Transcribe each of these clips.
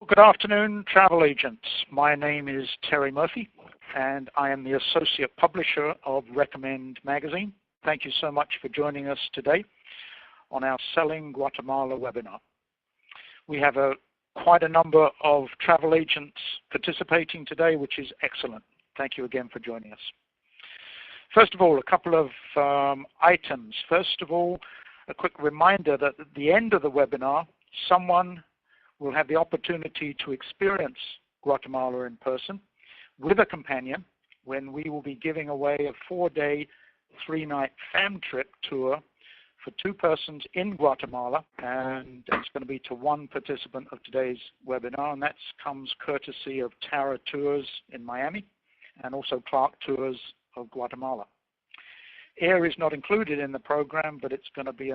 Good afternoon, travel agents. My name is Terry Murphy, and I am the Associate Publisher of Recommend magazine. Thank you so much for joining us today on our Selling Guatemala webinar. We have quite a number of travel agents participating today, which is excellent. Thank you again for joining us. First of all, a couple of items. First of all, a quick reminder that at the end of the webinar, someone will have the opportunity to experience Guatemala in person with a companion when we will be giving away a 4-day, 3-night fam trip tour for 2 persons in Guatemala, and it's going to be to 1 participant of today's webinar, and that comes courtesy of Tara Tours in Miami and also Clark Tours of Guatemala. Air is not included in the program, but it's going to be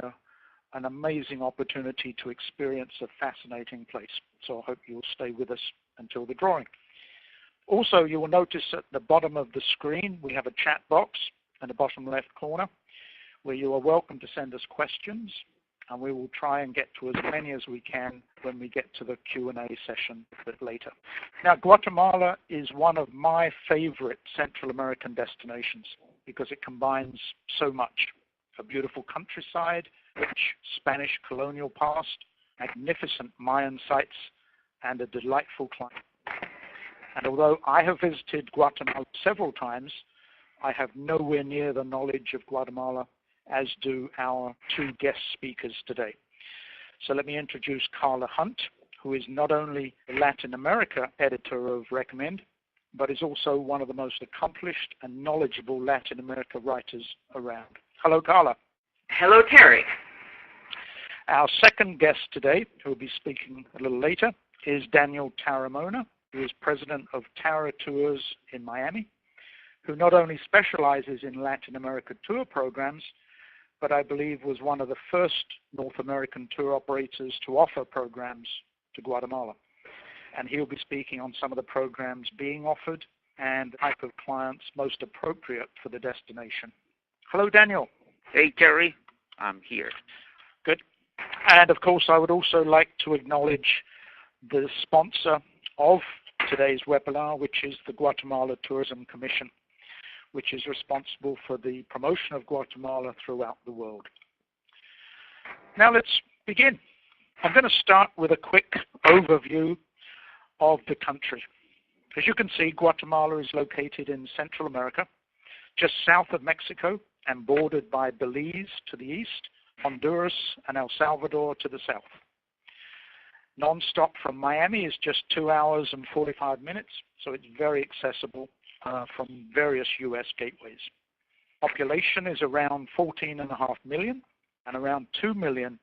an amazing opportunity to experience a fascinating place. So I hope you will stay with us until the drawing. Also, you will notice at the bottom of the screen, we have a chat box in the bottom left corner where you are welcome to send us questions, and we will try and get to as many as we can when we get to the Q&A session a bit later. Now, Guatemala is one of my favorite Central American destinations because it combines so much. A beautiful countryside, rich Spanish colonial past, magnificent Mayan sites, and a delightful climate. And although I have visited Guatemala several times, I have nowhere near the knowledge of Guatemala as do our 2 guest speakers today. So let me introduce Carla Hunt, who is not only the Latin America editor of Recommend, but is also one of the most accomplished and knowledgeable Latin America writers around. Hello, Carla. Hello, Terry. Our second guest today, who will be speaking a little later, is Daniel Taramona, who is president of Tara Tours in Miami, who not only specializes in Latin America tour programs, but I believe was one of the first North American tour operators to offer programs to Guatemala. And he'll be speaking on some of the programs being offered and the type of clients most appropriate for the destination. Hello, Daniel. Hey, Terry. I'm here. Good. And of course, I would also like to acknowledge the sponsor of today's webinar, which is the Guatemala Tourism Commission, which is responsible for the promotion of Guatemala throughout the world. Now let's begin. I'm going to start with a quick overview of the country. As you can see, Guatemala is located in Central America, just south of Mexico, and bordered by Belize to the east, Honduras and El Salvador to the south. Non-stop from Miami is just 2 hours and 45 minutes, so it's very accessible from various U.S. gateways. Population is around 14.5 million, and around 2 million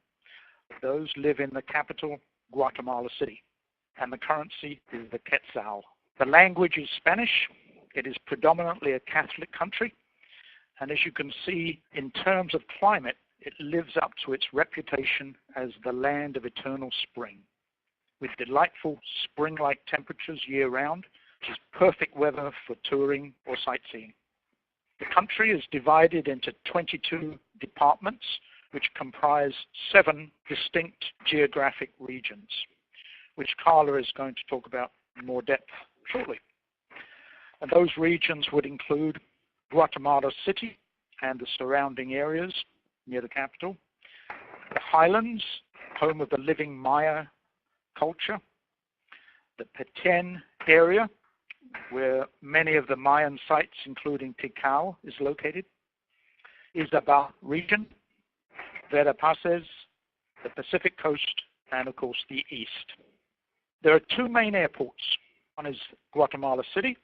of those live in the capital, Guatemala City, and the currency is the quetzal. The language is Spanish. It is predominantly a Catholic country. And as you can see, in terms of climate, it lives up to its reputation as the land of eternal spring, with delightful spring-like temperatures year-round, which is perfect weather for touring or sightseeing. The country is divided into 22 departments, which comprise 7 distinct geographic regions, which Carla is going to talk about in more depth shortly. And those regions would include Guatemala City and the surrounding areas near the capital, the Highlands, home of the living Maya culture, the Petén area, where many of the Mayan sites, including Tikal, is located, Izabal region, Verapaces, the Pacific coast, and of course the east. There are 2 main airports. One is Guatemala City,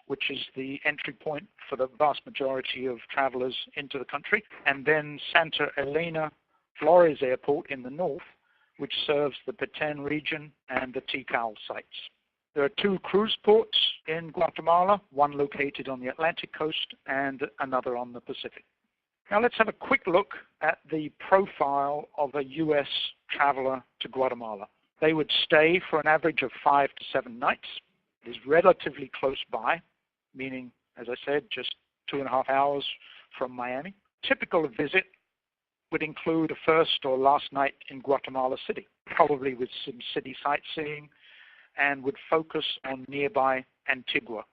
which is the entry point for the vast majority of travelers into the country, and then Santa Elena Flores Airport in the north, which serves the Petén region and the Tikal sites. There are 2 cruise ports in Guatemala, one located on the Atlantic coast and another on the Pacific. Now let's have a quick look at the profile of a U.S. traveler to Guatemala. They would stay for an average of 5 to 7 nights. It is relatively close by, meaning, as I said, just 2.5 hours from Miami. Typical visit would include a first or last night in Guatemala City, probably with some city sightseeing and would focus on nearby Antigua.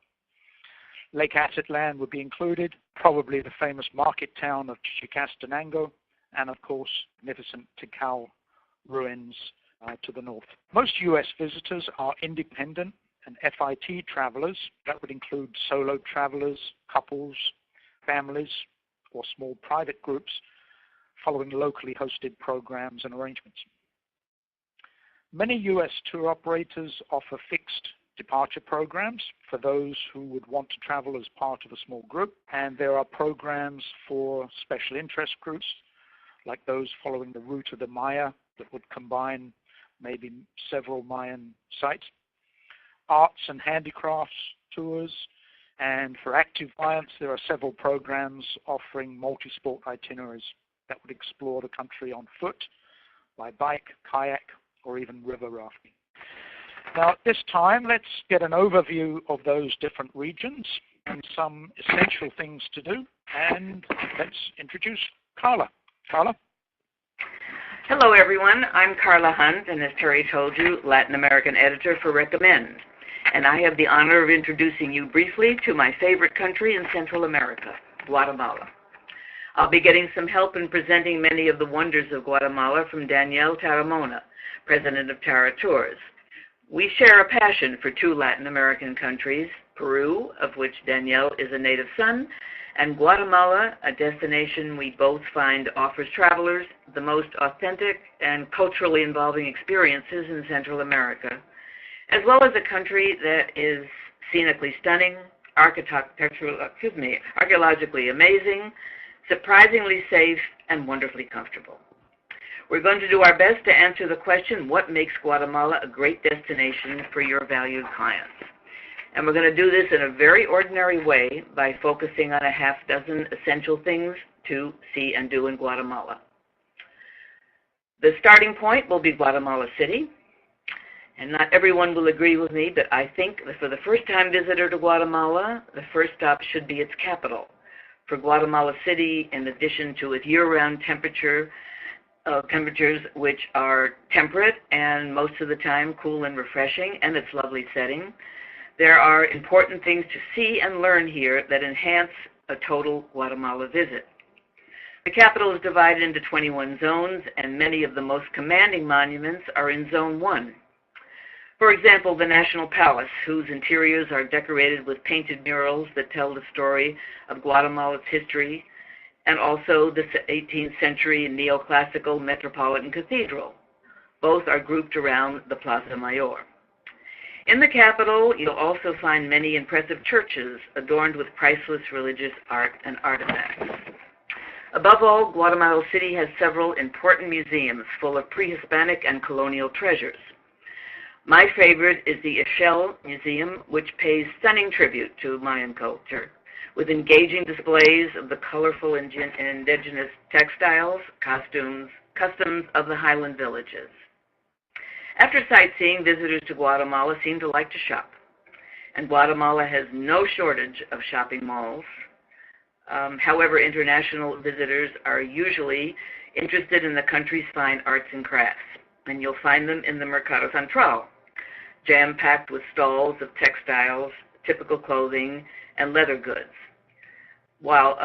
Lake Atitlan would be included, probably the famous market town of Chichicastenango, and of course, magnificent Tikal ruins to the north. Most U.S. visitors are independent and FIT travelers. That would include solo travelers, couples, families, or small private groups following locally hosted programs and arrangements. Many U.S. tour operators offer fixed departure programs for those who would want to travel as part of a small group, and there are programs for special interest groups like those following the route of the Maya that would combine maybe several Mayan sites, arts and handicrafts tours, and for active clients there are several programs offering multi-sport itineraries that would explore the country on foot, by bike, kayak, or even river rafting. Now at this time, let's get an overview of those different regions and some essential things to do, and let's introduce Carla. Carla? Hello everyone, I'm Carla Hunt, and as Terry told you, Latin American editor for Recommend. And I have the honor of introducing you briefly to my favorite country in Central America, Guatemala. I'll be getting some help in presenting many of the wonders of Guatemala from Danielle Taramona, president of Tara Tours. We share a passion for two Latin American countries, Peru, of which Danielle is a native son, and Guatemala, a destination we both find offers travelers the most authentic and culturally involving experiences in Central America, as well as a country that is scenically stunning, archaeologically amazing, surprisingly safe, and wonderfully comfortable. We're going to do our best to answer the question, what makes Guatemala a great destination for your valued clients? And we're going to do this in a very ordinary way by focusing on a half dozen essential things to see and do in Guatemala. The starting point will be Guatemala City. And not everyone will agree with me, but I think that for the first-time visitor to Guatemala, the first stop should be its capital. For Guatemala City, in addition to its year-round temperatures which are temperate and most of the time cool and refreshing, and its lovely setting, there are important things to see and learn here that enhance a total Guatemala visit. The capital is divided into 21 zones, and many of the most commanding monuments are in Zone 1. For example, the National Palace, whose interiors are decorated with painted murals that tell the story of Guatemala's history, and also the 18th century neoclassical Metropolitan Cathedral. Both are grouped around the Plaza Mayor. In the capital, you'll also find many impressive churches adorned with priceless religious art and artifacts. Above all, Guatemala City has several important museums full of pre-Hispanic and colonial treasures. My favorite is the Ixchel Museum, which pays stunning tribute to Mayan culture, with engaging displays of the colorful indigenous textiles, costumes, customs of the highland villages. After sightseeing, visitors to Guatemala seem to like to shop, and Guatemala has no shortage of shopping malls. However, international visitors are usually interested in the country's fine arts and crafts, and you'll find them in the Mercado Central, jam-packed with stalls of textiles, typical clothing, and leather goods. While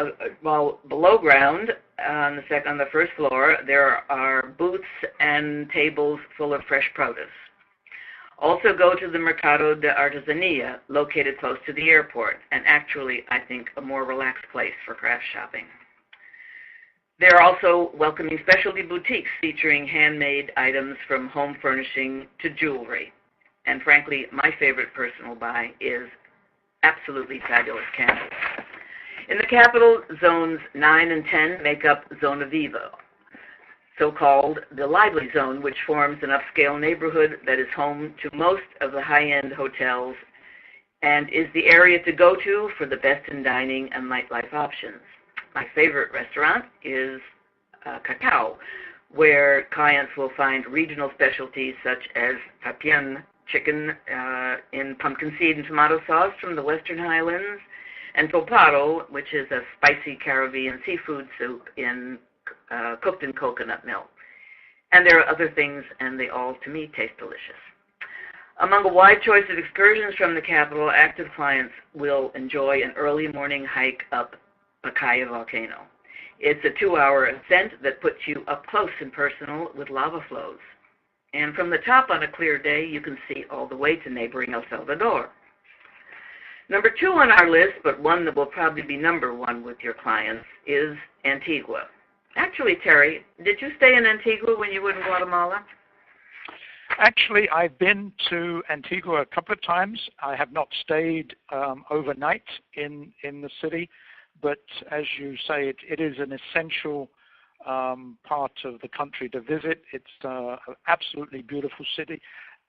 below ground, on the first floor, there are booths and tables full of fresh produce. Also go to the Mercado de Artesanía, located close to the airport, and actually, I think, a more relaxed place for craft shopping. There are also welcoming specialty boutiques featuring handmade items from home furnishing to jewelry. And frankly, my favorite personal buy is absolutely fabulous candles. In the capital, zones 9 and 10 make up Zona Viva, so-called the lively zone, which forms an upscale neighborhood that is home to most of the high-end hotels and is the area to go to for the best in dining and nightlife options. My favorite restaurant is Cacao, where clients will find regional specialties such as tapian, chicken in pumpkin seed and tomato sauce from the Western Highlands, and toparo, which is a spicy Caribbean seafood soup cooked in coconut milk. And there are other things, and they all, to me, taste delicious. Among a wide choice of excursions from the capital, active clients will enjoy an early morning hike up Pacaya volcano. It's a 2-hour ascent that puts you up close and personal with lava flows. And from the top on a clear day, you can see all the way to neighboring El Salvador. Number 2 on our list, but one that will probably be number 1 with your clients, is Antigua. Actually, Terry, did you stay in Antigua when you were in Guatemala? Actually, I've been to Antigua a couple of times. I have not stayed overnight in the city, but as you say, it is an essential part of the country to visit. It's an absolutely beautiful city,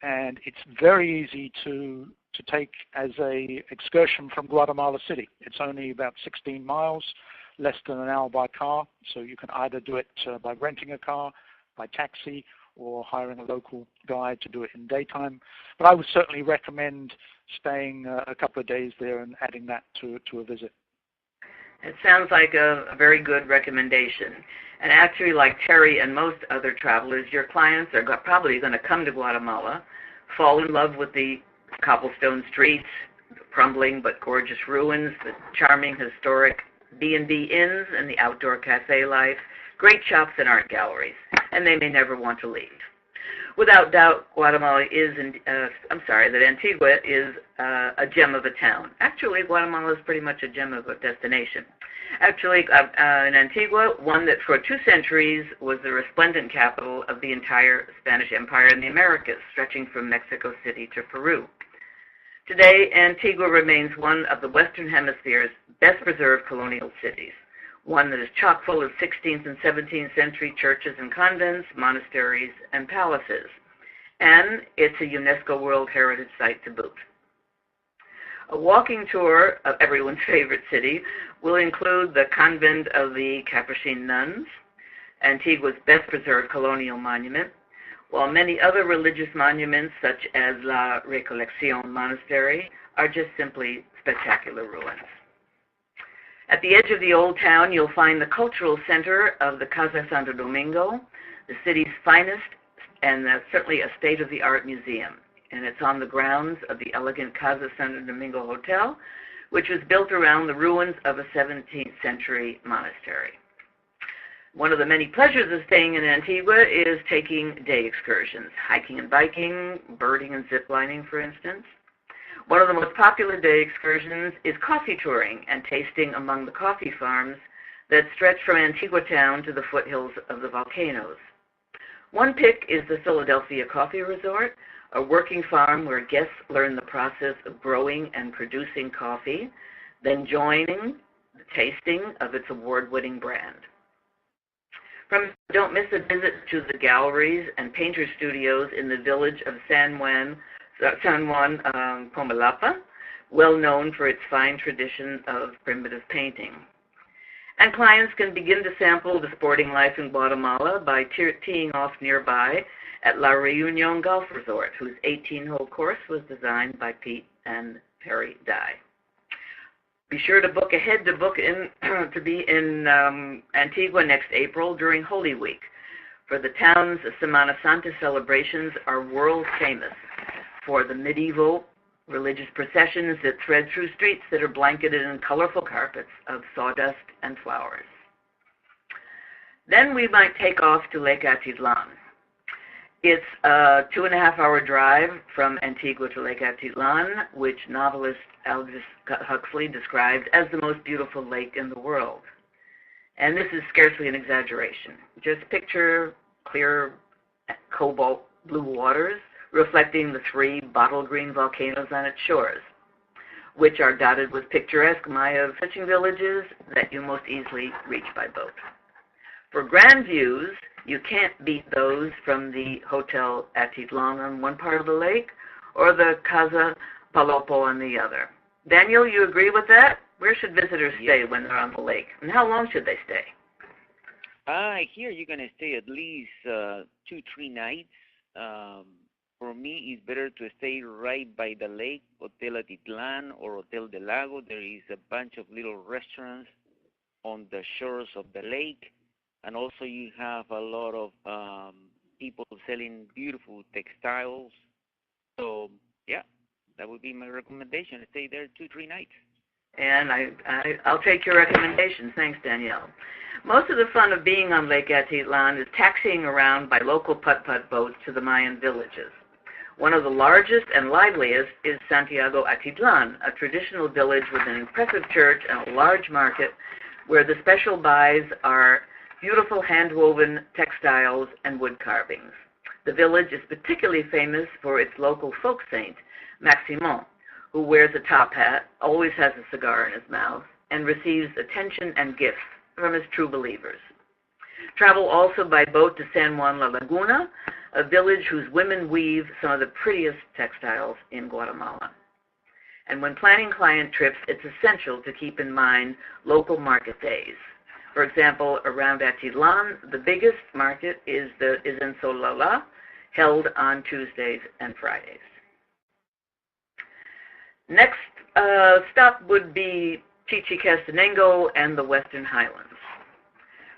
and it's very easy to take as a excursion from Guatemala City. It's only about 16 miles, less than an hour by car, so you can either do it by renting a car, by taxi, or hiring a local guide to do it in daytime. But I would certainly recommend staying a couple of days there and adding that to a visit. It sounds like a very good recommendation. And actually, like Terry and most other travelers, your clients are probably going to come to Guatemala, fall in love with the cobblestone streets, the crumbling but gorgeous ruins, the charming historic B&B inns, and the outdoor cafe life, great shops and art galleries, and they may never want to leave. Without doubt, that Antigua is a gem of a town. Actually, Guatemala is pretty much a gem of a destination. Actually, in Antigua, one that for 2 centuries was the resplendent capital of the entire Spanish Empire in the Americas, stretching from Mexico City to Peru. Today, Antigua remains one of the Western Hemisphere's best preserved colonial cities, one that is chock full of 16th and 17th century churches and convents, monasteries, and palaces. And it's a UNESCO World Heritage Site to boot. A walking tour of everyone's favorite city will include the Convent of the Capuchin Nuns, Antigua's best preserved colonial monument, while many other religious monuments such as La Recolección Monastery are just simply spectacular ruins. At the edge of the old town, you'll find the cultural center of the Casa Santo Domingo, the city's finest and certainly a state-of-the-art museum. And it's on the grounds of the elegant Casa Santo Domingo Hotel, which was built around the ruins of a 17th century monastery. One of the many pleasures of staying in Antigua is taking day excursions, hiking and biking, birding and ziplining, for instance. One of the most popular day excursions is coffee touring and tasting among the coffee farms that stretch from Antigua town to the foothills of the volcanoes. One pick is the Philadelphia Coffee Resort, a working farm where guests learn the process of growing and producing coffee, then joining the tasting of its award-winning brand. Don't miss a visit to the galleries and painter studios in the village of San Juan Comalapa, well known for its fine tradition of primitive painting. And clients can begin to sample the sporting life in Guatemala by teeing off nearby at La Reunion Golf Resort, whose 18-hole course was designed by Pete and Perry Dye. Be sure to book ahead to be in Antigua next April during Holy Week, for the town's Semana Santa celebrations are world famous for the medieval religious processions that thread through streets that are blanketed in colorful carpets of sawdust and flowers. Then we might take off to Lake Atitlan. It's a 2.5-hour drive from Antigua to Lake Atitlan, which novelist Aldous Huxley described as the most beautiful lake in the world. And this is scarcely an exaggeration. Just picture clear cobalt blue waters reflecting the 3 bottle green volcanoes on its shores, which are dotted with picturesque Maya fishing villages that you most easily reach by boat. For grand views, you can't beat those from the Hotel Atitlan on one part of the lake or the Casa Palopo on the other. Daniel, you agree with that? Where should visitors stay when they're on the lake, and how long should they stay? I hear you're going to stay at least 2-3 nights. For me, it's better to stay right by the lake, Hotel Atitlan or Hotel del Lago. There is a bunch of little restaurants on the shores of the lake. And also you have a lot of people selling beautiful textiles. So, yeah, that would be my recommendation. Stay there 2-3 nights. And I'll take your recommendations. Thanks, Danielle. Most of the fun of being on Lake Atitlan is taxiing around by local putt-putt boats to the Mayan villages. One of the largest and liveliest is Santiago Atitlan, a traditional village with an impressive church and a large market where the special buys are beautiful hand-woven textiles and wood carvings. The village is particularly famous for its local folk saint, Maximon, who wears a top hat, always has a cigar in his mouth, and receives attention and gifts from his true believers. Travel also by boat to San Juan La Laguna, a village whose women weave some of the prettiest textiles in Guatemala. And when planning client trips, it's essential to keep in mind local market days. For example, around Atitlan, the biggest market is in Solala, held on Tuesdays and Fridays. Next stop would be Chichicastenango and the Western Highlands.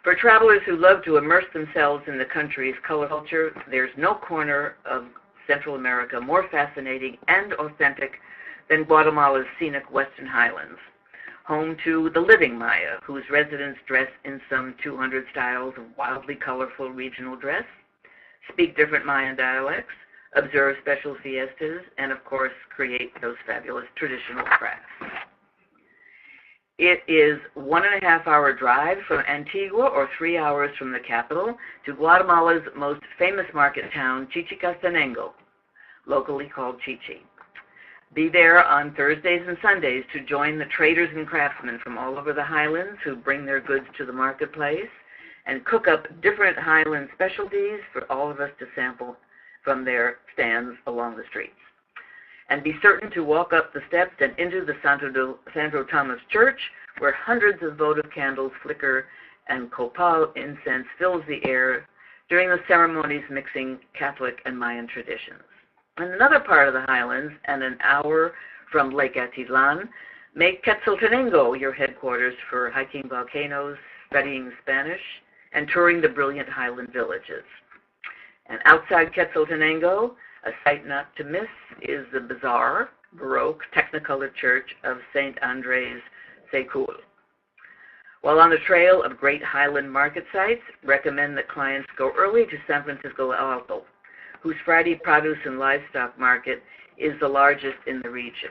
For travelers who love to immerse themselves in the country's color culture, there's no corner of Central America more fascinating and authentic than Guatemala's scenic Western Highlands, home to the living Maya, whose residents dress in some 200 styles of wildly colorful regional dress, speak different Mayan dialects, observe special fiestas, and of course create those fabulous traditional crafts. It is 1.5 hour drive from Antigua or 3 hours from the capital to Guatemala's most famous market town, Chichicastenango, locally called Chichi. Be there on Thursdays and Sundays to join the traders and craftsmen from all over the highlands who bring their goods to the marketplace and cook up different highland specialties for all of us to sample from their stands along the streets. And be certain to walk up the steps and into the Santo Thomas Church, where hundreds of votive candles flicker and copal incense fills the air during the ceremonies mixing Catholic and Mayan traditions. In another part of the highlands, and an hour from Lake Atitlan, make Quetzaltenango your headquarters for hiking volcanoes, studying Spanish, and touring the brilliant highland villages. And outside Quetzaltenango, a sight not to miss is the bizarre, Baroque, Technicolor Church of St. Andres Secul. While on the trail of great highland market sites, recommend that clients go early to San Francisco Alto, whose Friday produce and livestock market is the largest in the region.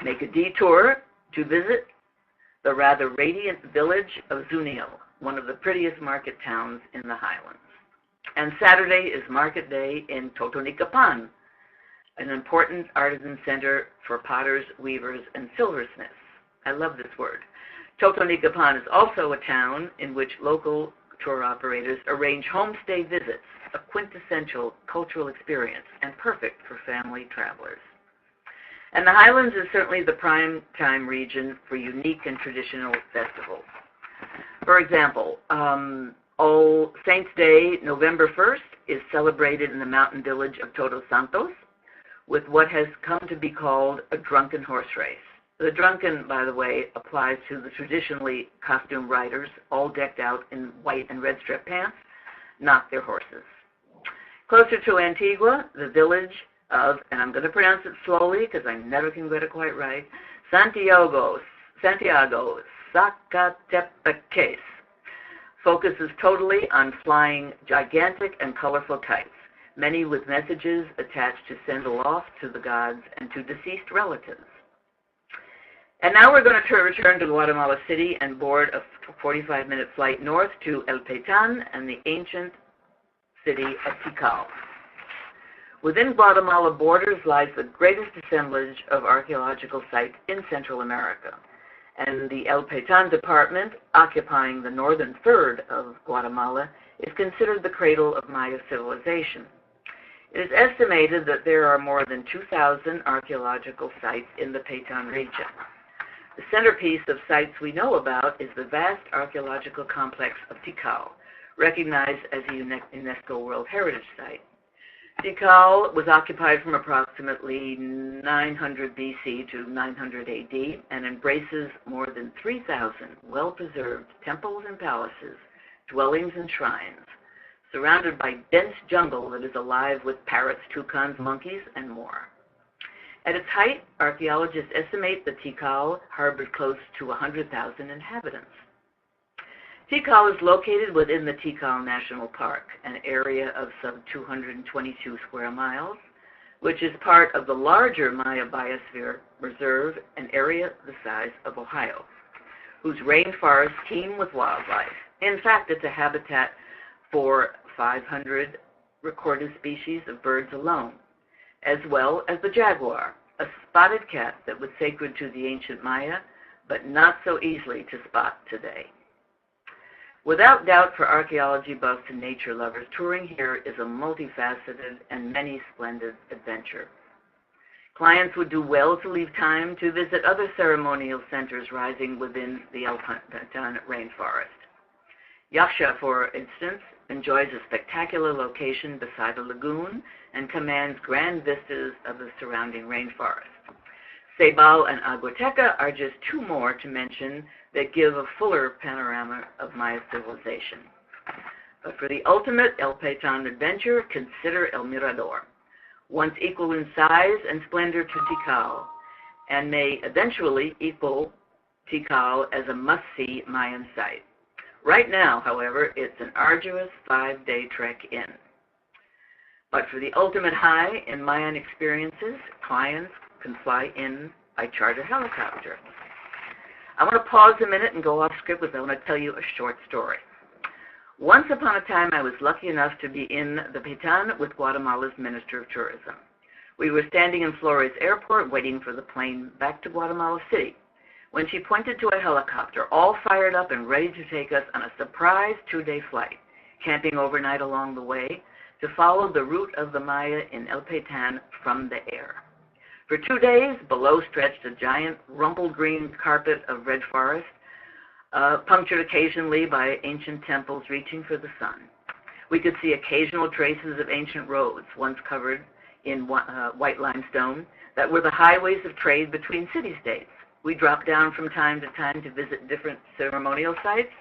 Make a detour to visit the rather radiant village of Zunio, one of the prettiest market towns in the highlands. And Saturday is market day in Totonicapan, an important artisan center for potters, weavers, and silversmiths. I love this word. Totonicapan is also a town in which local tour operators arrange homestay visits, a quintessential cultural experience and perfect for family travelers. And the Highlands is certainly the prime time region for unique and traditional festivals. For example, All Saints' Day, November 1st, is celebrated in the mountain village of Todos Santos with what has come to be called a drunken horse race. The drunken, by the way, applies to the traditionally costumed riders, all decked out in white and red strip pants, not their horses. Closer to Antigua, the village of, and I'm going to pronounce it slowly because I never can get it quite right, Santiago Zacatepeques, focuses totally on flying gigantic and colorful kites, many with messages attached to send aloft to the gods and to deceased relatives. And now we're going to return to Guatemala City and board a 45-minute flight north to El Petan and the ancient city of Tikal. Within Guatemala borders lies the greatest assemblage of archaeological sites in Central America. And the El Petan department, occupying the northern third of Guatemala, is considered the cradle of Maya civilization. It is estimated that there are more than 2,000 archaeological sites in the Petan region. The centerpiece of sites we know about is the vast archaeological complex of Tikal, recognized as a UNESCO World Heritage Site. Tikal was occupied from approximately 900 BC to 900 AD and embraces more than 3,000 well-preserved temples and palaces, dwellings and shrines, surrounded by dense jungle that is alive with parrots, toucans, monkeys, and more. At its height, archaeologists estimate the Tikal harbored close to 100,000 inhabitants. Tikal is located within the Tikal National Park, an area of some 222 square miles, which is part of the larger Maya Biosphere Reserve, an area the size of Ohio, whose rainforests teem with wildlife. In fact, it's a habitat for 500 recorded species of birds alone, as well as the jaguar, a spotted cat that was sacred to the ancient Maya, but not so easily to spot today. Without doubt, for archaeology buffs and nature lovers, touring here is a multifaceted and many splendid adventure. Clients would do well to leave time to visit other ceremonial centers rising within the El Patin rainforest. Yaksha, for instance, enjoys a spectacular location beside a lagoon and commands grand vistas of the surrounding rainforest. Ceibal and Aguateca are just two more to mention that give a fuller panorama of Maya civilization. But for the ultimate El Patin adventure, consider El Mirador, once equal in size and splendor to Tikal, and may eventually equal Tikal as a must-see Mayan site. Right now, however, it's an arduous 5-day trek in. But for the ultimate high in Mayan experiences, clients can fly in by charter helicopter. I want to pause a minute and go off script because I want to tell you a short story. Once upon a time, I was lucky enough to be in the Patin with Guatemala's Minister of Tourism. We were standing in Flores Airport waiting for the plane back to Guatemala City when she pointed to a helicopter all fired up and ready to take us on a surprise 2-day flight, camping overnight along the way to follow the route of the Maya in El Patin from the air. For 2 days, below stretched a giant rumpled green carpet of red forest, punctured occasionally by ancient temples reaching for the sun. We could see occasional traces of ancient roads, once covered in white limestone, that were the highways of trade between city-states. We dropped down from time to time to visit different ceremonial sites.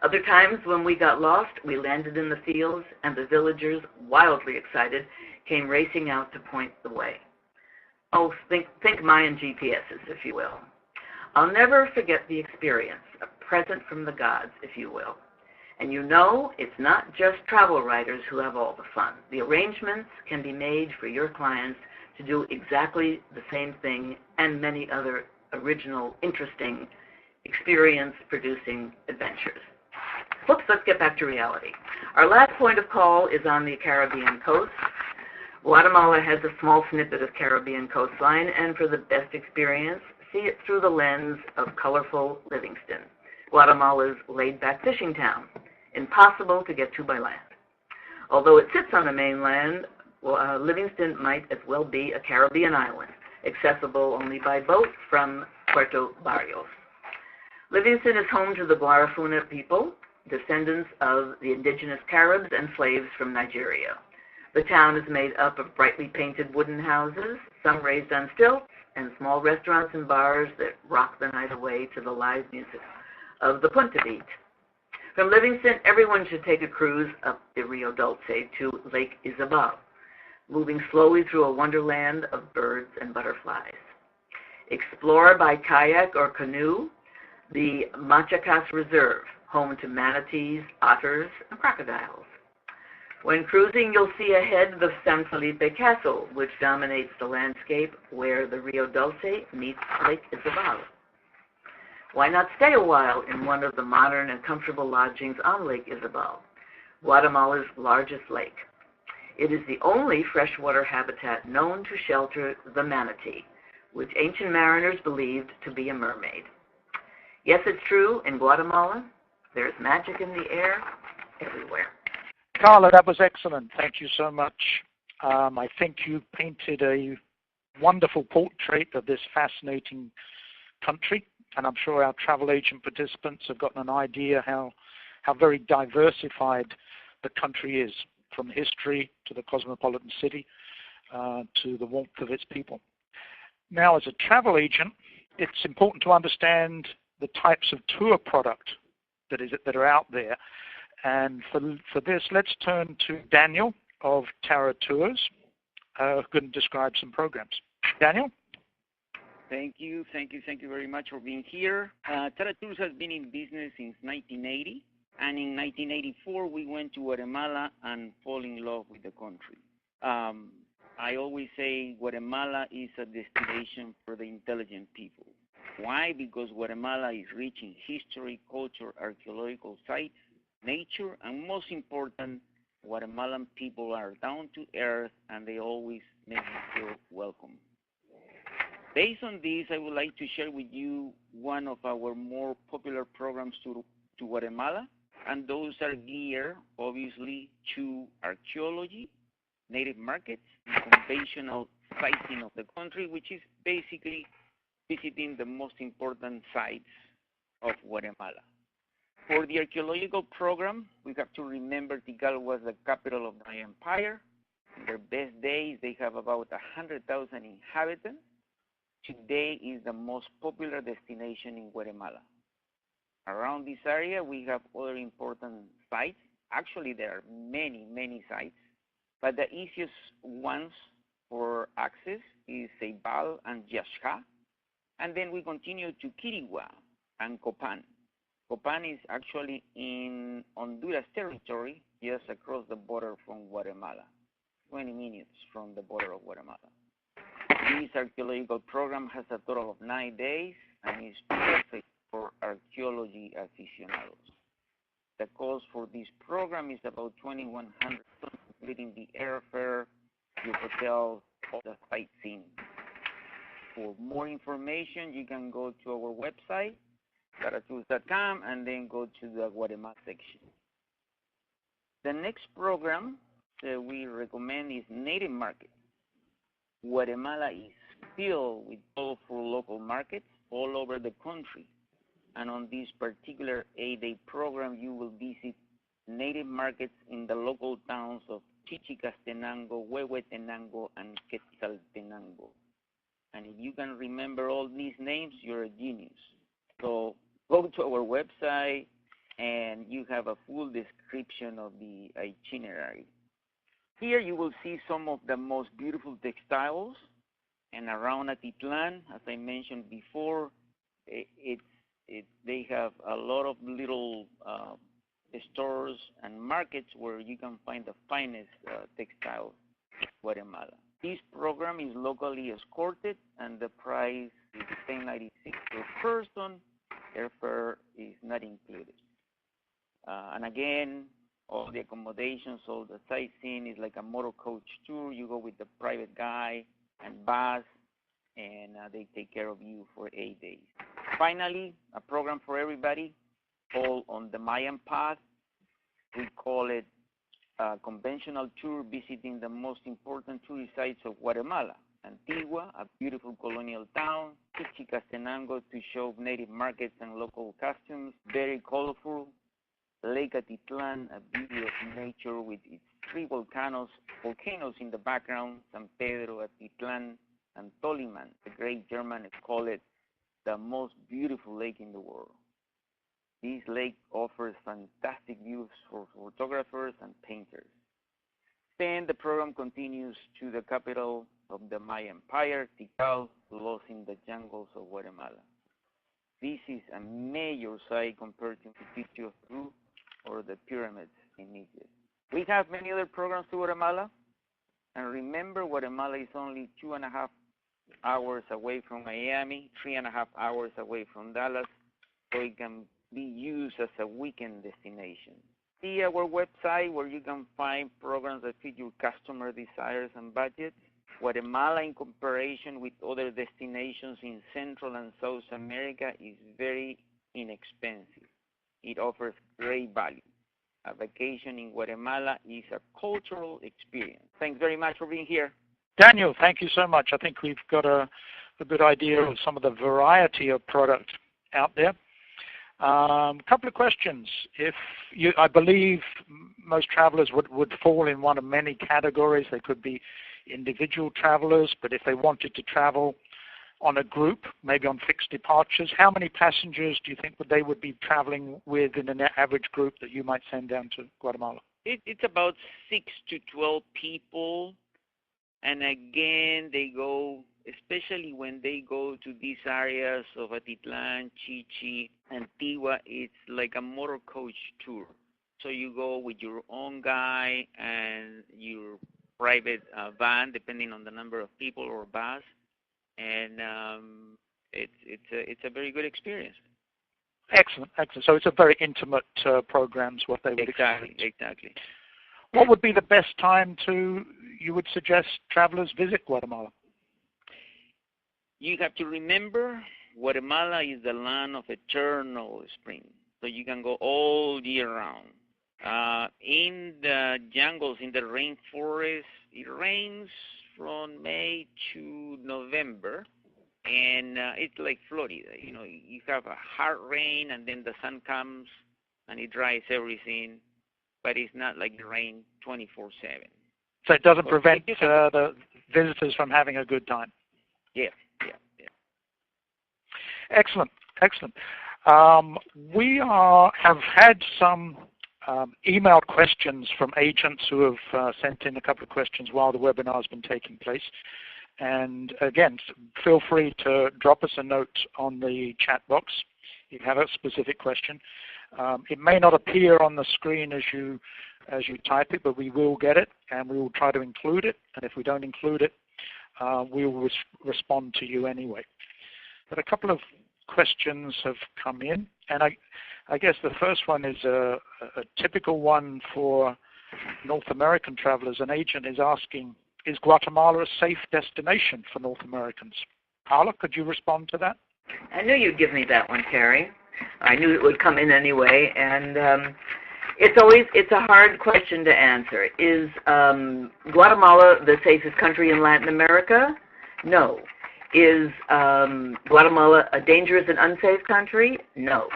Other times, when we got lost, we landed in the fields, and the villagers, wildly excited, came racing out to point the way. Oh, think Mayan GPSs, if you will. I'll never forget the experience, a present from the gods, if you will. And you know, it's not just travel writers who have all the fun. The arrangements can be made for your clients to do exactly the same thing and many other original, interesting, experience-producing adventures. Whoops, let's get back to reality. Our last point of call is on the Caribbean coast. Guatemala has a small snippet of Caribbean coastline, and for the best experience, see it through the lens of colorful Livingston, Guatemala's laid-back fishing town, impossible to get to by land. Although it sits on the mainland, Livingston might as well be a Caribbean island, accessible only by boat from Puerto Barrios. Livingston is home to the Guarafuna people, descendants of the indigenous Caribs and slaves from Nigeria. The town is made up of brightly painted wooden houses, some raised on stilts, and small restaurants and bars that rock the night away to the live music of the Punta Beat. From Livingston, everyone should take a cruise up the Rio Dulce to Lake Isabel, moving slowly through a wonderland of birds and butterflies. Explore by kayak or canoe the Machacas Reserve, home to manatees, otters, and crocodiles. When cruising, you'll see ahead the San Felipe Castle, which dominates the landscape where the Rio Dulce meets Lake Isabel. Why not stay a while in one of the modern and comfortable lodgings on Lake Isabel, Guatemala's largest lake? It is the only freshwater habitat known to shelter the manatee, which ancient mariners believed to be a mermaid. Yes, it's true, in Guatemala, there's magic in the air everywhere. Carla, that was excellent. Thank you so much. I think you painted a wonderful portrait of this fascinating country, and I'm sure our travel agent participants have gotten an idea how very diversified the country is, from history to the cosmopolitan city to the warmth of its people. Now, as a travel agent, it's important to understand the types of tour product that are out there. And for this, let's turn to Daniel of Terra Tours, who can describe some programs. Daniel? Thank you very much for being here. Terra Tours has been in business since 1980, and in 1984 we went to Guatemala and fall in love with the country. I always say Guatemala is a destination for the intelligent people. Why? Because Guatemala is rich in history, culture, archaeological sites, nature, and most important, Guatemalan people are down to earth and they always make you feel welcome. Based on this, I would like to share with you one of our more popular programs to Guatemala, and those are geared, obviously, to archaeology, native markets, and conventional sighting of the country, which is basically visiting the most important sites of Guatemala. For the archaeological program, we have to remember Tikal was the capital of the Mayan Empire. In their best days, they have about 100,000 inhabitants. Today is the most popular destination in Guatemala. Around this area, we have other important sites. Actually, there are many sites, but the easiest ones for access is Ceibal and Yaxha. And then we continue to Quirigua and Copan. Copan is actually in Honduras territory, just across the border from Guatemala, 20 minutes from the border of Guatemala. This archaeological program has a total of 9 days and is perfect for archaeology aficionados. The cost for this program is about $2,100, including the airfare, your hotel, all the sightseeing. For more information, you can go to our website, terratours.com, and then go to the Guatemala section. The next program that we recommend is Native Market. Guatemala is filled with colorful local markets all over the country. And on this particular 8-day program, you will visit native markets in the local towns of Chichicastenango, Huehuetenango, and Quetzaltenango. And if you can remember all these names, you're a genius. So go to our website and you have a full description of the itinerary. Here you will see some of the most beautiful textiles, and around Atitlan, as I mentioned before, they have a lot of little stores and markets where you can find the finest textiles in Guatemala. This program is locally escorted, and the price is $10.96 per person. Airfare is not included. And again, all the accommodations, all the sightseeing is like a motor coach tour. You go with the private guy and bus, and they take care of you for 8 days. Finally, a program for everybody, all on the Mayan path. We call it a conventional tour visiting the most important tourist sites of Guatemala. Antigua, a beautiful colonial town. Chichicastenango to show native markets and local costumes, very colorful. Lake Atitlan, a beauty of nature with its 3 volcanoes in the background, San Pedro, Atitlan, and Toliman. The great Germans call it the most beautiful lake in the world. This lake offers fantastic views for photographers and painters. Then the program continues to the capital of the Mayan Empire, Tikal, lost in the jungles of Guatemala. This is a major site compared to Titu or the pyramids in Egypt. We have many other programs to Guatemala, and remember, Guatemala is only 2.5 hours away from Miami, 3.5 hours away from Dallas, so it can be used as a weekend destination. See our website where you can find programs that fit your customer desires and budgets. Guatemala, in comparison with other destinations in Central and South America, is very inexpensive. It offers great value. A vacation in Guatemala is a cultural experience. Thanks very much for being here. Daniel, thank you so much. I think we've got a good idea of some of the variety of product out there. Couple of questions. I believe most travelers would fall in one of many categories. They could be individual travelers, but if they wanted to travel on a group, maybe on fixed departures, how many passengers do you think they would be traveling with in an average group that you might send down to Guatemala? It's about 6 to 12 people. And again, they go, especially when they go to these areas of Atitlan, Chichi, Antigua, it's like a motor coach tour. So you go with your own guy and your private van, depending on the number of people, or bus, and it's a very good experience. Excellent, excellent. So it's a very intimate programs, what they would expect. Exactly. What would be the best time you would suggest travelers visit Guatemala? You have to remember, Guatemala is the land of eternal spring, so you can go all year round. In the jungles, in the rainforest, it rains from May to November, and it's like Florida. You know, you have a hard rain, and then the sun comes, and it dries everything, but it's not like the rain 24/7. So it doesn't prevent the visitors from having a good time. Yeah. Excellent. We have had some emailed questions from agents who have sent in a couple of questions while the webinar has been taking place. And again, feel free to drop us a note on the chat box if you have a specific question. It may not appear on the screen as you type it, but we will get it, and we will try to include it. And if we don't include it, we will respond to you anyway. But a couple of questions have come in, and I guess the first one is a typical one for North American travelers. An agent is asking, is Guatemala a safe destination for North Americans? Carla, could you respond to that? I knew you'd give me that one, Terry. I knew it would come in anyway, and it's a hard question to answer. Is Guatemala the safest country in Latin America? No. Is Guatemala a dangerous and unsafe country? No.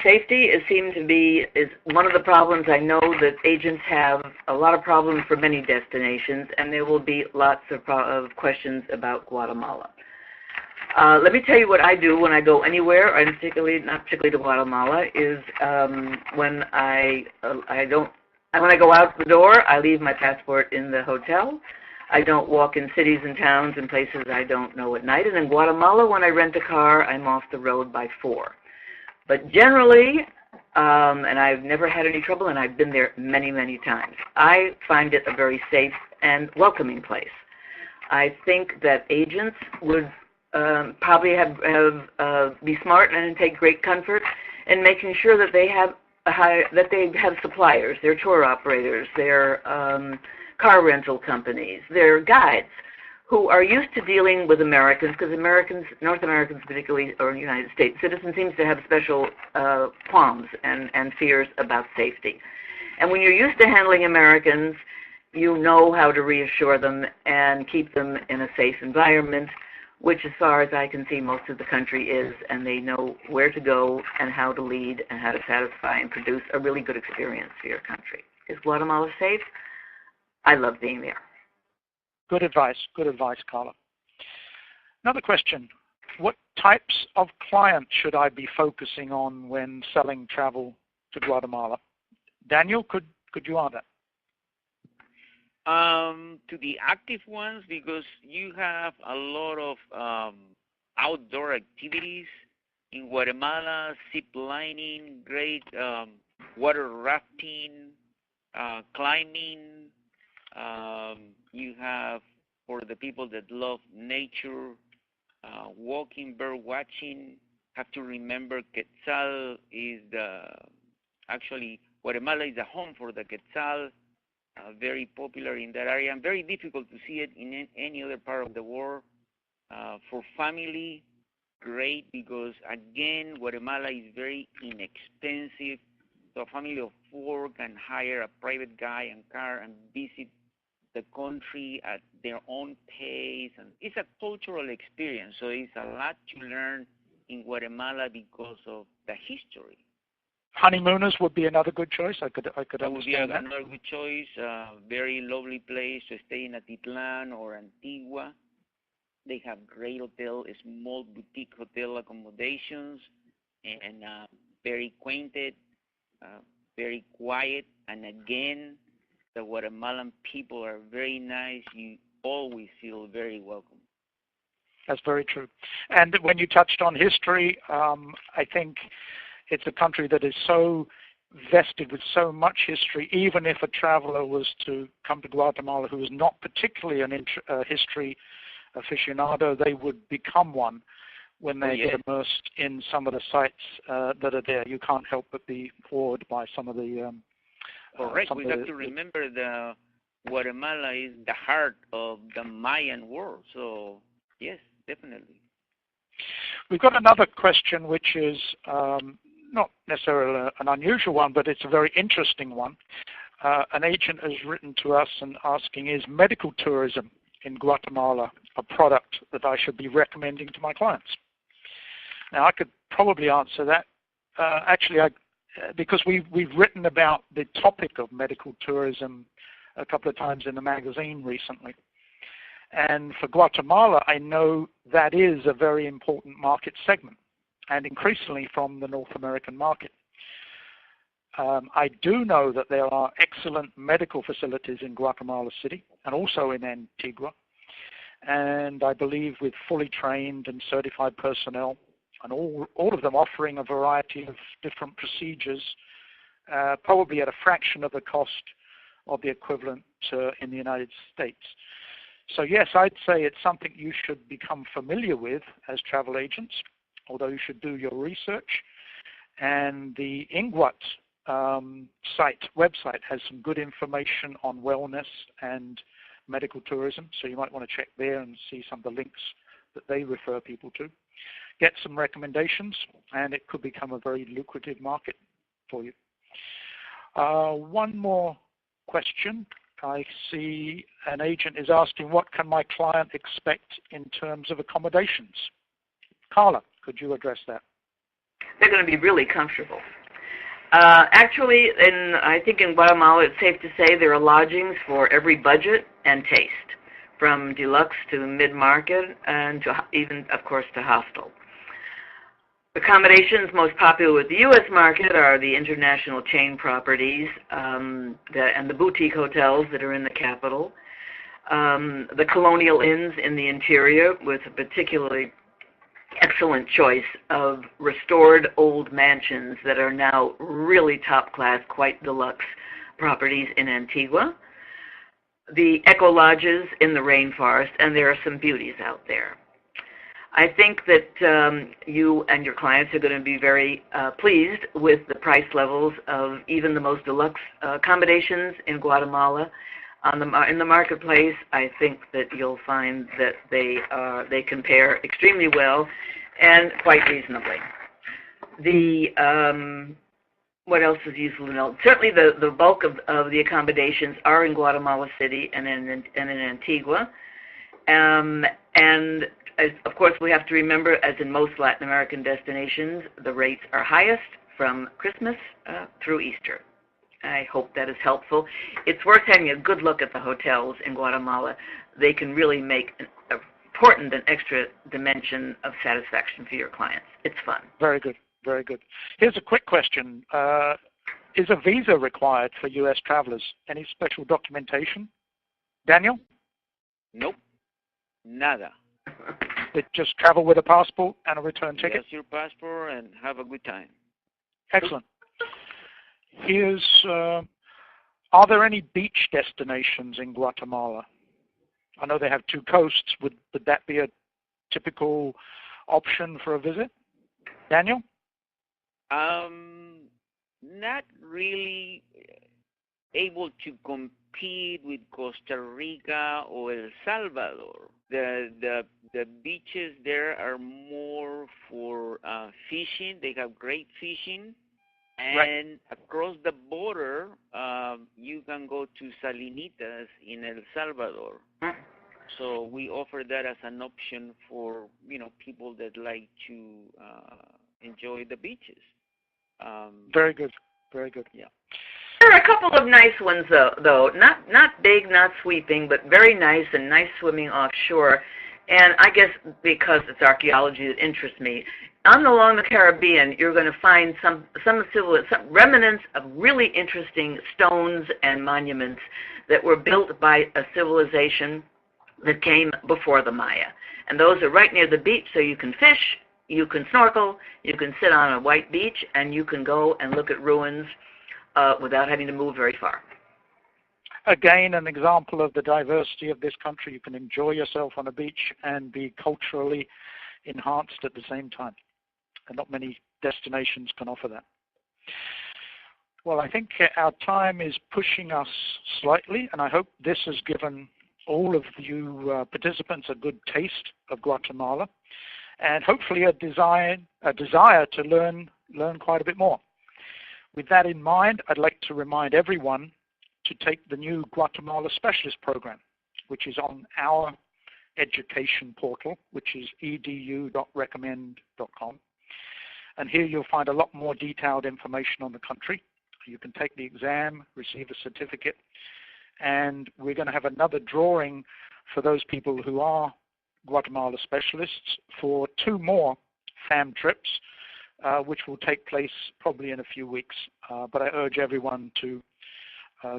Safety is one of the problems. I know that agents have a lot of problems for many destinations, and there will be lots of questions about Guatemala. Let me tell you what I do when I go anywhere, and not particularly to Guatemala, is when I go out the door, I leave my passport in the hotel. I don't walk in cities and towns and places I don't know at night. And in Guatemala, when I rent a car, I'm off the road by 4. But generally, and I've never had any trouble, and I've been there many, many times, I find it a very safe and welcoming place. I think that agents would probably be smart and take great comfort in making sure that they have suppliers, their tour operators, their car rental companies, their guides, who are used to dealing with Americans, because North Americans particularly, or United States citizens, seems to have special qualms and fears about safety. And when you're used to handling Americans, you know how to reassure them and keep them in a safe environment, which as far as I can see most of the country is, and they know where to go and how to lead and how to satisfy and produce a really good experience for your country. Is Guatemala safe? I love being there. Good advice, Carla. Another question, what types of clients should I be focusing on when selling travel to Guatemala? Daniel, could you answer that? To the active ones, because you have a lot of outdoor activities in Guatemala, zip lining, great water rafting, climbing. You have, for the people that love nature, walking, bird watching. Have to remember Quetzal is Guatemala is a home for the Quetzal, very popular in that area, and very difficult to see it in any other part of the world. For family, great, because again, Guatemala is very inexpensive. So a family of 4 can hire a private guy and car and visit the country at their own pace, and it's a cultural experience. So it's a lot to learn in Guatemala because of the history. Honeymooners would be another good choice. I could understand that. Another good choice. Very lovely place to stay in Atitlan or Antigua. They have great hotel, small boutique hotel accommodations, and very acquainted, very quiet. And again, the Guatemalan people are very nice. You always feel very welcome. That's very true. And when you touched on history, I think it's a country that is so vested with so much history. Even if a traveler was to come to Guatemala who is not particularly an history aficionado, they would become one when they get immersed in some of the sites that are there. You can't help but be awed by some of the... Correct. We have to remember that Guatemala is the heart of the Mayan world. So, yes, definitely. We've got another question, which is not necessarily an unusual one, but it's a very interesting one. An agent has written to us and asking, is medical tourism in Guatemala a product that I should be recommending to my clients? Now, I could probably answer that. Because we've written about the topic of medical tourism a couple of times in the magazine recently. And for Guatemala, I know that is a very important market segment, and increasingly from the North American market. I do know that there are excellent medical facilities in Guatemala City and also in Antigua, and I believe with fully trained and certified personnel, and all of them offering a variety of different procedures, probably at a fraction of the cost of the equivalent in the United States. So yes, I'd say it's something you should become familiar with as travel agents, although you should do your research. And the INGWAT website has some good information on wellness and medical tourism, so you might want to check there and see some of the links that they refer people to. Get some recommendations, and it could become a very lucrative market for you. One more question. I see an agent is asking, what can my client expect in terms of accommodations? Carla, could you address that? They're going to be really comfortable. Actually, I think in Guatemala, it's safe to say there are lodgings for every budget and taste, from deluxe to mid-market and to even, of course, to hostel. Accommodations most popular with the U.S. market are the international chain properties and the boutique hotels that are in the capital, the colonial inns in the interior with a particularly excellent choice of restored old mansions that are now really top-class, quite deluxe properties in Antigua, the eco lodges in the rainforest, and there are some beauties out there. I think that you and your clients are going to be very pleased with the price levels of even the most deluxe accommodations in Guatemala. In the marketplace, I think that you'll find that they compare extremely well and quite reasonably. What else is useful to know? Certainly the bulk of the accommodations are in Guatemala City and in Antigua. And of course, we have to remember, as in most Latin American destinations, the rates are highest from Christmas through Easter. I hope that is helpful. It's worth having a good look at the hotels in Guatemala. They can really make an important and extra dimension of satisfaction for your clients. It's fun. Very good, very good. Here's a quick question. Is a visa required for U.S. travelers? Any special documentation? Daniel? Nope. Nada. They just travel with a passport and a return ticket? Just your passport and have a good time. Excellent. Here's, are there any beach destinations in Guatemala? I know they have two coasts. Would that be a typical option for a visit? Daniel? Not really able to compete with Costa Rica or El Salvador. The beaches there are more for fishing. They have great fishing. And right. Across the border, you can go to Salinitas in El Salvador. So we offer that as an option for people that like to enjoy the beaches. Very good, very good. Yeah. There are a couple of nice ones though. Not big, not sweeping, but very nice and nice swimming offshore And I guess because it's archaeology that interests me, along the Caribbean, you're going to find some remnants of really interesting stones and monuments that were built by a civilization that came before the Maya. And those are right near the beach, so you can fish, you can snorkel, you can sit on a white beach, and you can go and look at ruins without having to move very far. Again, an example of the diversity of this country. You can enjoy yourself on a beach and be culturally enhanced at the same time. And not many destinations can offer that. Well, I think our time is pushing us slightly, and I hope this has given all of you participants a good taste of Guatemala, and hopefully a desire to learn quite a bit more. With that in mind, I'd like to remind everyone to take the new Guatemala Specialist Program, which is on our education portal, which is edu.recommend.com. And here you'll find a lot more detailed information on the country. You can take the exam, receive a certificate, and we're going to have another drawing for those people who are Guatemala specialists for 2 more FAM trips, which will take place probably in a few weeks. But I urge everyone to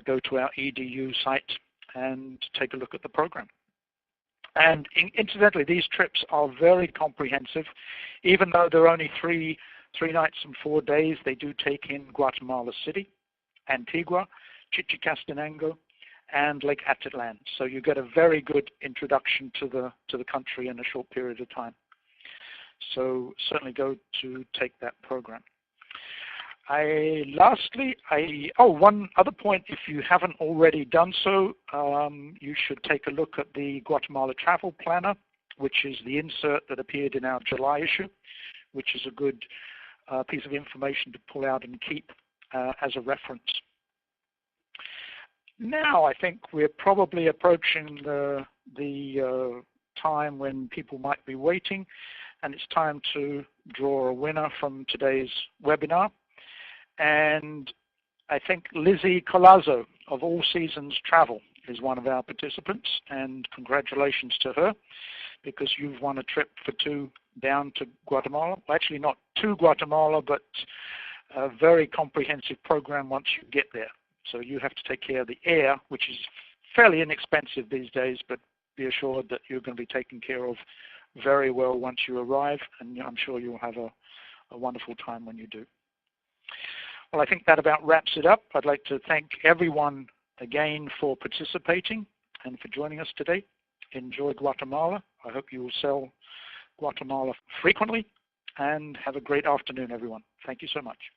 go to our EDU site and take a look at the program. And incidentally, these trips are very comprehensive. Even though they're only 3 nights and 4 days, they do take in Guatemala City, Antigua, Chichicastenango, and Lake Atitlan. So you get a very good introduction to the country in a short period of time. So certainly go to take that program. One other point, if you haven't already done so, you should take a look at the Guatemala Travel Planner, which is the insert that appeared in our July issue, which is a good piece of information to pull out and keep as a reference. Now I think we're probably approaching the time when people might be waiting, and it's time to draw a winner from today's webinar. And I think Lizzie Colazo of All Seasons Travel is one of our participants, and congratulations to her, because you've won a trip for 2 down to Guatemala. Well, actually not to Guatemala, but a very comprehensive program once you get there. So you have to take care of the air, which is fairly inexpensive these days, but be assured that you're going to be taken care of very well once you arrive, and I'm sure you'll have a wonderful time when you do. Well, I think that about wraps it up. I'd like to thank everyone again for participating and for joining us today. Enjoy Guatemala. I hope you will sell Guatemala frequently, and have a great afternoon, everyone. Thank you so much.